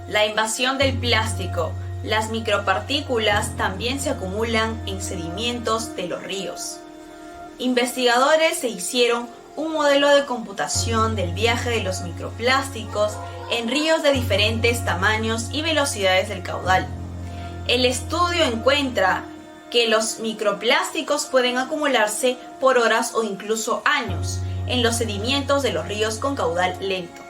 La invasión del plástico. Las micropartículas también se acumulan en sedimentos de los ríos. Investigadores se hicieron un modelo de computación del viaje de los microplásticos en ríos de diferentes tamaños y velocidades del caudal. El estudio encuentra que los microplásticos pueden acumularse por horas o incluso años en los sedimentos de los ríos con caudal lento.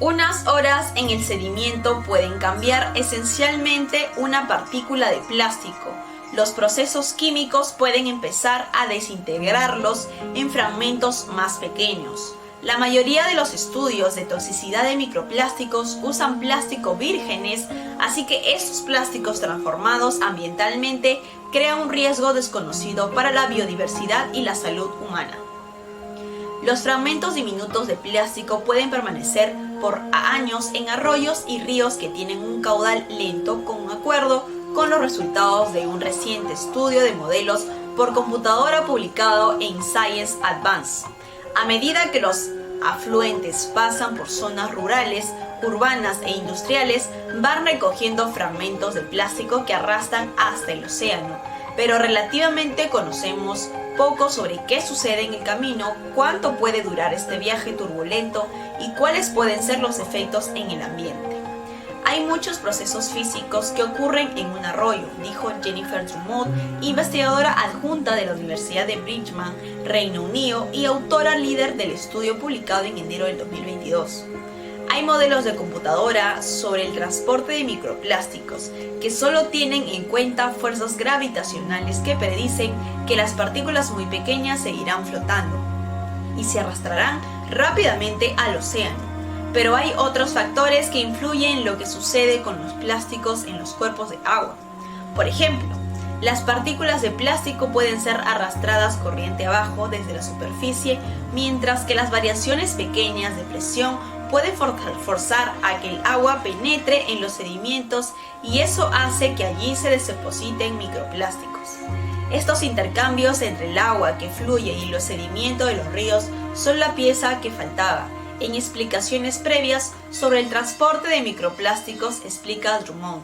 Unas horas en el sedimento pueden cambiar esencialmente una partícula de plástico. Los procesos químicos pueden empezar a desintegrarlos en fragmentos más pequeños. La mayoría de los estudios de toxicidad de microplásticos usan plástico vírgenes, así que estos plásticos transformados ambientalmente crean un riesgo desconocido para la biodiversidad y la salud humana. Los fragmentos diminutos de plástico pueden permanecer por años en arroyos y ríos que tienen un caudal lento, con acuerdo con los resultados de un reciente estudio de modelos por computadora publicado en Science Advance. A medida que los afluentes pasan por zonas rurales, urbanas e industriales, van recogiendo fragmentos de plástico que arrastran hasta el océano, pero relativamente conocemos poco sobre qué sucede en el camino, cuánto puede durar este viaje turbulento y cuáles pueden ser los efectos en el ambiente. Hay muchos procesos físicos que ocurren en un arroyo, dijo Jennifer Drummond, investigadora adjunta de la Universidad de Brigham, Reino Unido, y autora líder del estudio publicado en enero del 2022. Hay modelos de computadora sobre el transporte de microplásticos que solo tienen en cuenta fuerzas gravitacionales que predicen que las partículas muy pequeñas seguirán flotando y se arrastrarán rápidamente al océano. Pero hay otros factores que influyen en lo que sucede con los plásticos en los cuerpos de agua. Por ejemplo, las partículas de plástico pueden ser arrastradas corriente abajo desde la superficie, mientras que las variaciones pequeñas de presión pueden forzar a que el agua penetre en los sedimentos y eso hace que allí se depositen microplásticos. Estos intercambios entre el agua que fluye y los sedimentos de los ríos son la pieza que faltaba en explicaciones previas sobre el transporte de microplásticos, explica Drummond.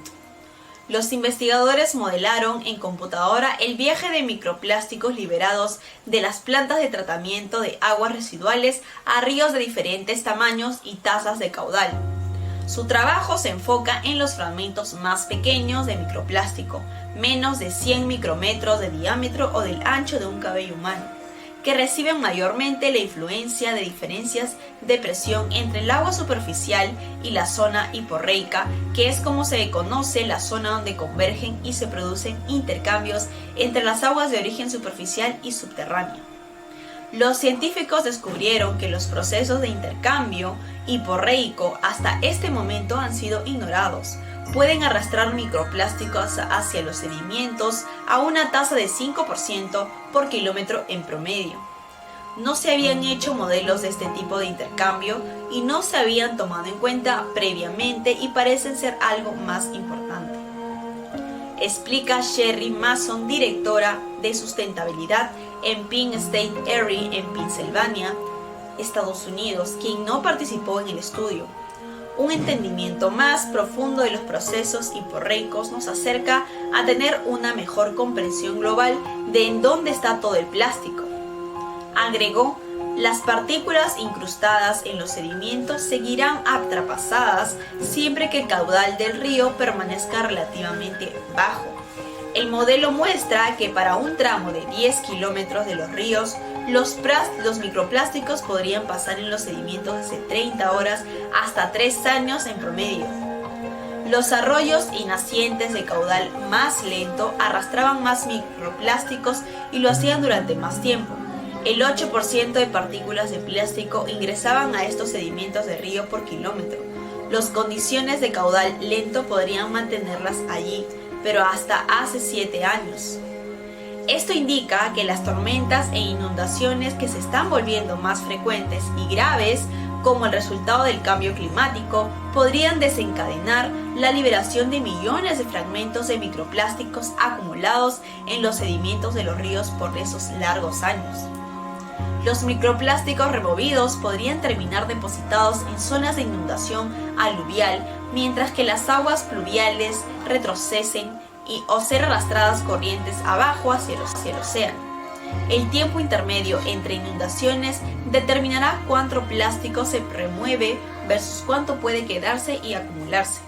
Los investigadores modelaron en computadora el viaje de microplásticos liberados de las plantas de tratamiento de aguas residuales a ríos de diferentes tamaños y tasas de caudal. Su trabajo se enfoca en los fragmentos más pequeños de microplástico, menos de 100 micrómetros de diámetro o del ancho de un cabello humano, que reciben mayormente la influencia de diferencias de presión entre el agua superficial y la zona hiporreica, que es como se conoce la zona donde convergen y se producen intercambios entre las aguas de origen superficial y subterráneo. Los científicos descubrieron que los procesos de intercambio hiporreico hasta este momento han sido ignorados. Pueden arrastrar microplásticos hacia los sedimentos a una tasa de 5% por kilómetro en promedio. No se habían hecho modelos de este tipo de intercambio y no se habían tomado en cuenta previamente y parecen ser algo más importante, explica Sherry Mason, directora de sustentabilidad en Penn State Erie en Pensilvania, Estados Unidos, quien no participó en el estudio. Un entendimiento más profundo de los procesos hiporreicos nos acerca a tener una mejor comprensión global de en dónde está todo el plástico. Agregó, las partículas incrustadas en los sedimentos seguirán atrapasadas siempre que el caudal del río permanezca relativamente bajo. El modelo muestra que para un tramo de 10 kilómetros de los ríos, los microplásticos podrían pasar en los sedimentos desde 30 horas hasta 3 años en promedio. Los arroyos y nacientes de caudal más lento arrastraban más microplásticos y lo hacían durante más tiempo. El 8% de partículas de plástico ingresaban a estos sedimentos de río por kilómetro. Las condiciones de caudal lento podrían mantenerlas allí, pero hasta hace 7 años. Esto indica que las tormentas e inundaciones que se están volviendo más frecuentes y graves como el resultado del cambio climático podrían desencadenar la liberación de millones de fragmentos de microplásticos acumulados en los sedimentos de los ríos por esos largos años. Los microplásticos removidos podrían terminar depositados en zonas de inundación aluvial, mientras que las aguas pluviales retroceden o ser arrastradas corrientes abajo hacia el océano. El tiempo intermedio entre inundaciones determinará cuánto plástico se remueve versus cuánto puede quedarse y acumularse.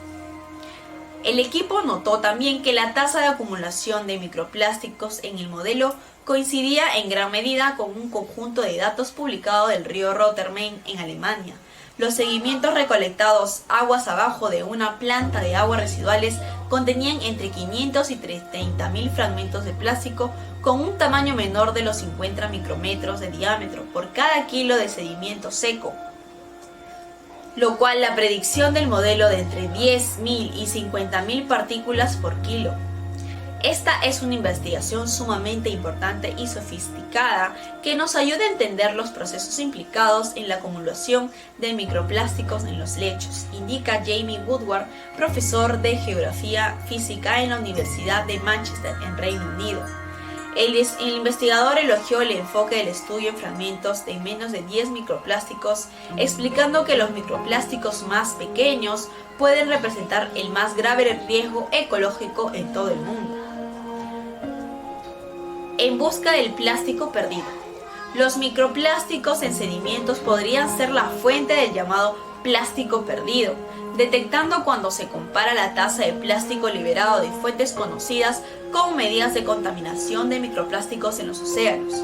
El equipo notó también que la tasa de acumulación de microplásticos en el modelo coincidía en gran medida con un conjunto de datos publicado del río Rotterdam en Alemania. Los seguimientos recolectados aguas abajo de una planta de aguas residuales contenían entre 500 y 30.000 fragmentos de plástico con un tamaño menor de los 50 micrómetros de diámetro por cada kilo de sedimento seco, lo cual la predicción del modelo de entre 10.000 y 50.000 partículas por kilo. Esta es una investigación sumamente importante y sofisticada que nos ayuda a entender los procesos implicados en la acumulación de microplásticos en los lechos, indica Jamie Woodward, profesor de Geografía Física en la Universidad de Manchester, en Reino Unido. El investigador elogió el enfoque del estudio en fragmentos de menos de 10 microplásticos, explicando que los microplásticos más pequeños pueden representar el más grave riesgo ecológico en todo el mundo. En busca del plástico perdido. Los microplásticos en sedimentos podrían ser la fuente del llamado plástico perdido, detectando cuando se compara la tasa de plástico liberado de fuentes conocidas con medidas de contaminación de microplásticos en los océanos.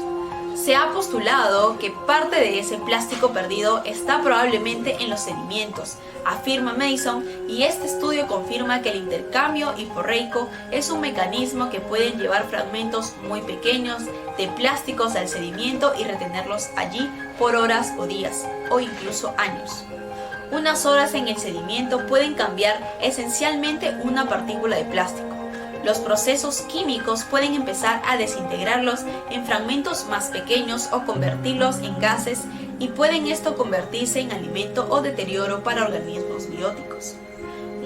Se ha postulado que parte de ese plástico perdido está probablemente en los sedimentos, afirma Mason, y este estudio confirma que el intercambio hiporreico es un mecanismo que pueden llevar fragmentos muy pequeños de plásticos al sedimento y retenerlos allí por horas o días, o incluso años. Unas horas en el sedimento pueden cambiar esencialmente una partícula de plástico. Los procesos químicos pueden empezar a desintegrarlos en fragmentos más pequeños o convertirlos en gases, y pueden esto convertirse en alimento o deterioro para organismos bióticos.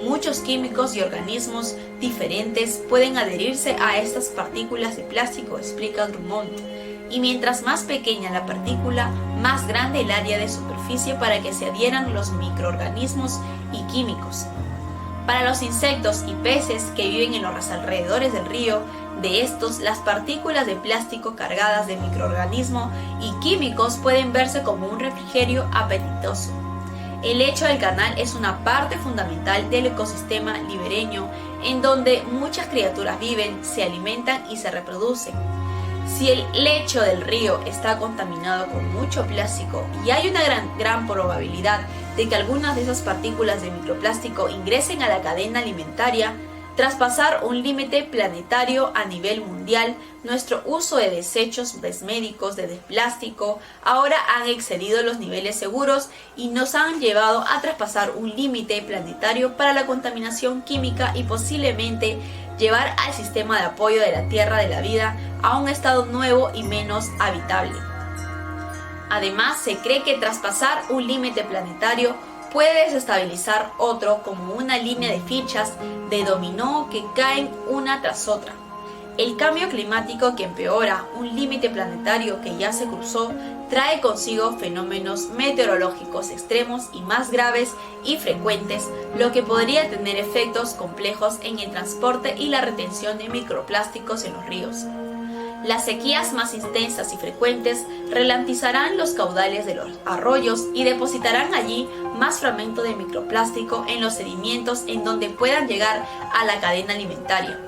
Muchos químicos y organismos diferentes pueden adherirse a estas partículas de plástico, explica Drummond, y mientras más pequeña la partícula, más grande el área de superficie para que se adhieran los microorganismos y químicos. Para los insectos y peces que viven en los alrededores del río, de estos, las partículas de plástico cargadas de microorganismos y químicos pueden verse como un refrigerio apetitoso. El lecho del canal es una parte fundamental del ecosistema ribereño, en donde muchas criaturas viven, se alimentan y se reproducen. Si el lecho del río está contaminado con mucho plástico y hay una gran probabilidad de que algunas de esas partículas de microplástico ingresen a la cadena alimentaria, tras pasar un límite planetario a nivel mundial, nuestro uso de desechos médicos de plástico ahora han excedido los niveles seguros y nos han llevado a traspasar un límite planetario para la contaminación química y posiblemente llevar al sistema de apoyo de la Tierra de la vida a un estado nuevo y menos habitable. Además, se cree que traspasar un límite planetario puede desestabilizar otro, como una línea de fichas de dominó que caen una tras otra. El cambio climático, que empeora un límite planetario que ya se cruzó, trae consigo fenómenos meteorológicos extremos y más graves y frecuentes, lo que podría tener efectos complejos en el transporte y la retención de microplásticos en los ríos. Las sequías más intensas y frecuentes ralentizarán los caudales de los arroyos y depositarán allí más fragmentos de microplástico en los sedimentos, en donde puedan llegar a la cadena alimentaria,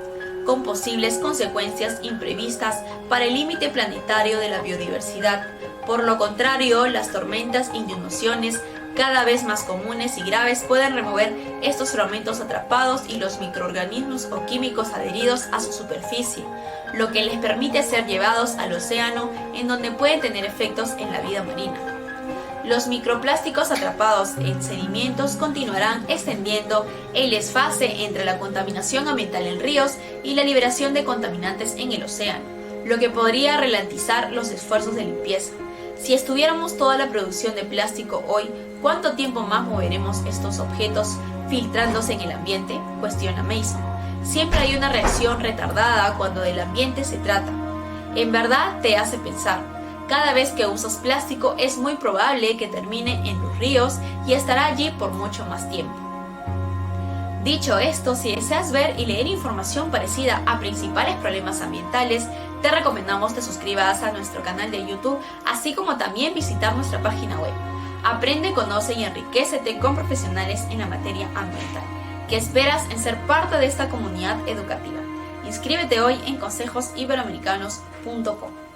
con posibles consecuencias imprevistas para el límite planetario de la biodiversidad. Por lo contrario, las tormentas e inundaciones, cada vez más comunes y graves, pueden remover estos fragmentos atrapados y los microorganismos o químicos adheridos a su superficie, lo que les permite ser llevados al océano, en donde pueden tener efectos en la vida marina. Los microplásticos atrapados en sedimentos continuarán extendiendo el desfase entre la contaminación ambiental en ríos y la liberación de contaminantes en el océano, lo que podría ralentizar los esfuerzos de limpieza. Si estuviéramos toda la producción de plástico hoy, ¿cuánto tiempo más moveremos estos objetos filtrándose en el ambiente?, cuestiona Mason. Siempre hay una reacción retardada cuando del ambiente se trata. En verdad te hace pensar, Cada vez que usas plástico es muy probable que termine en los ríos y estará allí por mucho más tiempo. Dicho esto, si deseas ver y leer información parecida a principales problemas ambientales, te recomendamos te suscribas a nuestro canal de YouTube, así como también visitar nuestra página web. Aprende, conoce y enriquécete con profesionales en la materia ambiental. ¿Qué esperas en ser parte de esta comunidad educativa? Inscríbete hoy en consejosiberoamericanos.com.